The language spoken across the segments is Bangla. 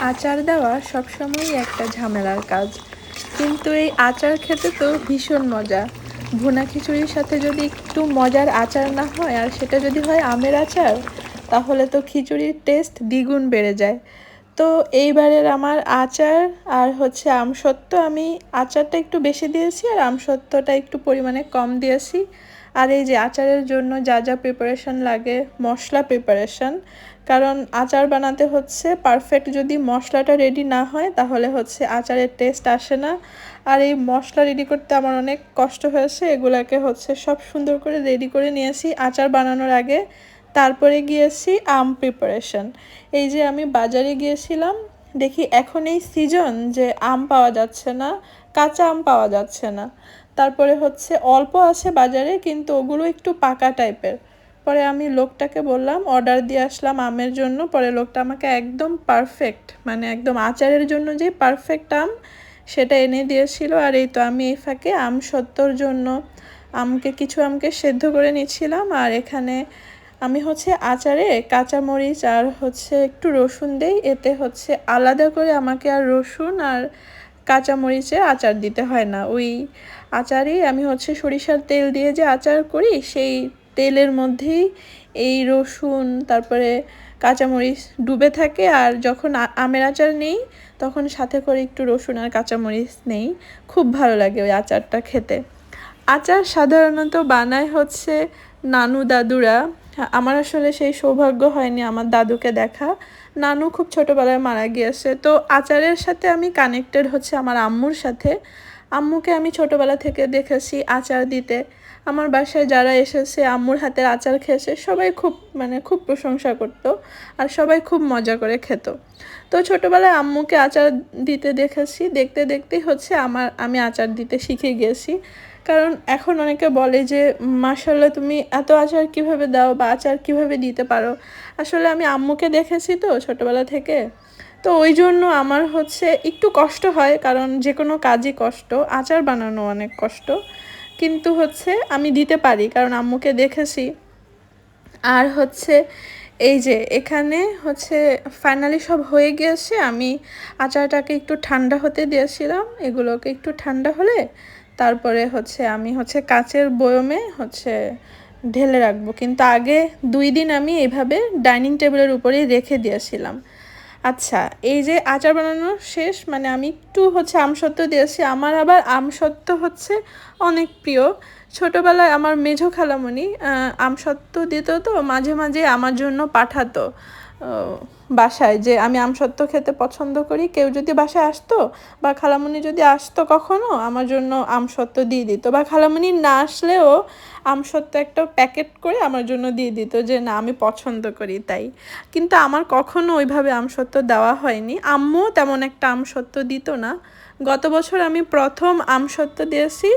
আচার দেওয়া সবসময়ই একটা ঝামেলার কাজ, কিন্তু এই আচার খেতে তো ভীষণ মজা। ভুনা খিচুড়ির সাথে যদি একটু মজার আচার না হয়, আর সেটা যদি হয় আমের আচার, তাহলে তো খিচুড়ির টেস্ট দ্বিগুণ বেড়ে যায়। তো এইবারের আমার আচার আর হচ্ছে আমসত্ত্ব, আমি আচারটা একটু বেশি দিয়েছি আর আমসত্ত্বটা একটু পরিমাণে কম দিয়েছি। আর এই যে আচারের জন্য যা যা প্রিপারেশন লাগে, মশলা প্রিপারেশন, কারণ আচার বানাতে হচ্ছে পারফেক্ট যদি মশলাটা রেডি না হয় তাহলে হচ্ছে আচারের টেস্ট আসে না। আর এই মশলা রেডি করতে আমার অনেক কষ্ট হয়েছে, এগুলাকে হচ্ছে সব সুন্দর করে রেডি করে নিয়েছি আচার বানানোর আগে। তারপরে গিয়েছি আম প্রিপারেশন। এই যে আমি বাজারে গিয়েছিলাম, দেখি এখন এই সিজন যে আম পাওয়া যাচ্ছে না, কাঁচা আম পাওয়া যাচ্ছে না। তারপরে হচ্ছে অল্প আছে বাজারে, কিন্তু ওগুলো একটু পাকা টাইপের। পরে আমি লোকটাকে বললাম, অর্ডার দিয়ে আসলাম আমের জন্য। পরে লোকটা আমাকে একদম পারফেক্ট, মানে একদম আচারের জন্য যে পারফেক্ট আম, সেটা এনে দিয়েছিল। আর এই তো আমি এই ফাঁকে আমসত্ত্বর জন্য কিছু আমকে সেদ্ধ করে নিচ্ছিলাম। আর এখানে আমি হচ্ছে আচারে কাঁচামরিচ আর হচ্ছে একটু রসুন দেই, এতে হচ্ছে আলাদা করে আমাকে আর রসুন আর কাঁচামরিচের আচার দিতে হয় না। ওই আচারেই আমি হচ্ছে সরিষার তেল দিয়ে যে আচার করি, সেই তেলের মধ্যেই এই রসুন তারপরে কাঁচামরিচ ডুবে থাকে। আর যখন আমের আচার নেই, তখন সাথে করে একটু রসুন আর কাঁচামরিচ নেই। খুব ভালো লাগে ওই আচারটা খেতে। আচার সাধারণত বানায় হচ্ছে নানু দাদুরা। আমার আসলে সেই সৌভাগ্য হয়নি আমার দাদুকে দেখা। নানু খুব ছোটোবেলায় মারা গিয়েছে। তো আচারের সাথে আমি কানেক্টেড হচ্ছে আমার আম্মুর সাথে। আম্মুকে আমি ছোটোবেলা থেকে দেখেছি আচার দিতে। আমার বাসায় যারা এসেছে আম্মুর হাতের আচার খেয়েছে, সবাই খুব খুব প্রশংসা করতো, আর সবাই খুব মজা করে খেত। তো ছোটোবেলায় আম্মুকে আচার দিতে দেখেছি, দেখতে দেখতেই হচ্ছে আমি আচার দিতে শিখে গিয়েছি। কারণ এখন অনেকে বলে যে মাশাআল্লাহ তুমি এত আচার কিভাবে দাও বা আচার কিভাবে দিতে পারো। আসলে আমি আম্মুকে দেখেছি তো ছোটোবেলা থেকে, তো ওই জন্য আমার হচ্ছে একটু কষ্ট হয়, কারণ যে কোনো কাজই কষ্ট, আচার বানানো অনেক কষ্ট। কিন্তু হচ্ছে আমি দিতে পারি কারণ আম্মুকে দেখেছি। আর হচ্ছে এই যে এখানে হচ্ছে ফাইনালি সব হয়ে গিয়েছে। আমি আচারটাকে একটু ঠান্ডা হতে দিয়েছিলাম, এগুলোকে একটু ঠান্ডা হলে তারপরে হচ্ছে আমি কাচের বয়মে ঢেলে রাখবো। কিন্তু আগে 2 দিন আমি এইভাবে ডাইনিং টেবিলের উপরেই রেখে দিয়েছিলাম। আচ্ছা, এই যে আচার বানানো শেষ, আমি একটু আমসত্ত্ব দিয়েছি। আমার আবার আমসত্ত্ব অনেক প্রিয়। ছোটোবেলায় আমার মেঝো খালামণি আমসত্ত্ব দিত, তো মাঝে মাঝে আমার জন্য পাঠাতো বাসায়, যে আমি আমসত্ত্ব খেতে পছন্দ করি। কেউ যদি বাসায় আসতো বা খালামণি যদি আসতো কখনো, আমার জন্য আমসত্ত্ব দিয়ে দিত। বা খালামণি না আসলেও আমসত্ত্ব একটা প্যাকেট করে আমার জন্য দিয়ে দিত, যে না আমি পছন্দ করি তাই। কিন্তু আমার কখনো ওইভাবে আমসত্ত্ব দেওয়া হয়নি। আম্মুও তেমন একটা আমসত্ত্ব দিত না। গত বছর আমি প্রথম আমসত্ত্ব দিয়েছি,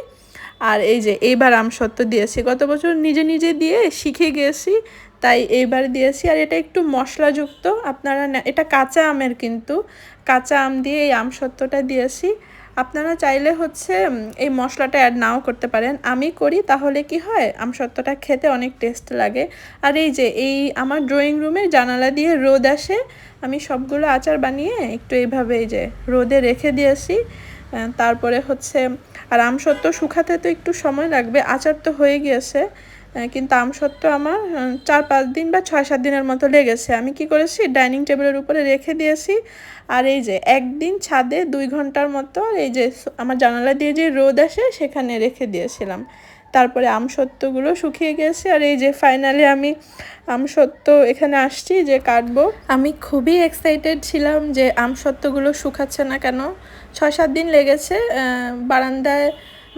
আর এই যে এইবার আমসত্ত্ব দিয়েছি। গত বছর নিজে নিজে দিয়ে শিখে গিয়েছি, তাই এইবার দিয়েছি। আর এটা একটু মশলাযুক্ত, আপনারা এটা কাঁচা আমের, কিন্তু কাঁচা আম দিয়ে এই আমসত্ত্বটা দিয়েছি। আপনারা চাইলে এই মশলাটা অ্যাড নাও করতে পারেন। আমি করি, তাহলে কি হয় আমসত্ত্বটা খেতে অনেক টেস্ট লাগে। আর এই যে আমার ড্রয়িং রুমের জানালা দিয়ে রোদ আসে, আমি সবগুলো আচার বানিয়ে একটু এইভাবে এই যে রোদে রেখে দিয়েছি। তারপরে আর আমসত্ত্ব শুকাতে তো একটু সময় লাগবে। আচার তো হয়ে গিয়েছে, কিন্তু আমসত্ত্ব আমার 4-5 দিন বা 6-7 দিনের মতো লেগেছে। আমি কি করেছি, ডাইনিং টেবিলের উপরে রেখে দিয়েছি। আর এই যে একদিন ছাদে 2 ঘন্টার মতো এই যে আমার জানালা দিয়ে যে রোদ আসে সেখানে রেখে দিয়েছিলাম। তারপরে আমসত্ত্বগুলো শুকিয়ে গেছে। আর এই যে ফাইনালি আমি আমসত্ত্ব এখানে আসছি যে কাটবো। আমি খুবই এক্সাইটেড ছিলাম যে আমসত্ত্বগুলো শুকাচ্ছে না কেন। 6-7 দিন লেগেছে।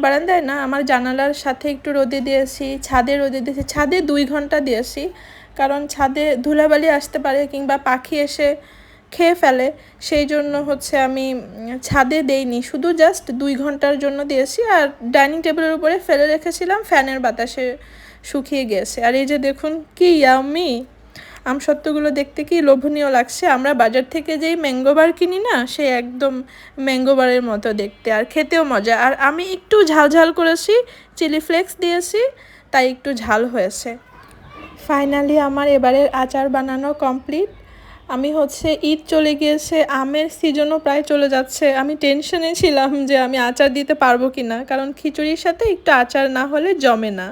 বারান্দায় না, আমার জানালার সাথে একটু রোদে দিয়েছি, ছাদে রোদে দিয়েছি। ছাদে 2 ঘন্টা দিয়েছি, কারণ ছাদে ধুলাবালি আসতে পারে কিংবা পাখি এসে খেয়ে ফেলে। সেই জন্য আমি ছাদে দেইনি, শুধু জাস্ট 2 ঘন্টার জন্য দিয়েছি। আর ডাইনিং টেবিলের উপরে ফেলে রেখেছিলাম, ফ্যানের বাতাসে শুকিয়ে গিয়েছে। আর এই যে দেখুন কি ইয়াম্মি আমসত্ত্বগুলো, দেখতে কি লোভনীয় লাগছে। আমরা বাজার থেকে যেই ম্যাঙ্গো বার কিনি না, সে একদম ম্যাঙ্গো বারের মতো দেখতে, আর খেতেও মজা। আর আমি একটু ঝাল ঝাল করেছি, চিলি ফ্লেক্স দিয়েছি, তাই একটু ঝাল হয়েছে। ফাইনালি আমার এবারের আচার বানানো কমপ্লিট। আমি হচ্ছে ঈদ চলে গিয়েছে, আমের সিজনও প্রায় চলে যাচ্ছে। আমি টেনশনে ছিলাম যে আমি আচার দিতে পারবো কিনা, কারণ খিচুড়ির সাথে একটু আচার না হলে জমে না।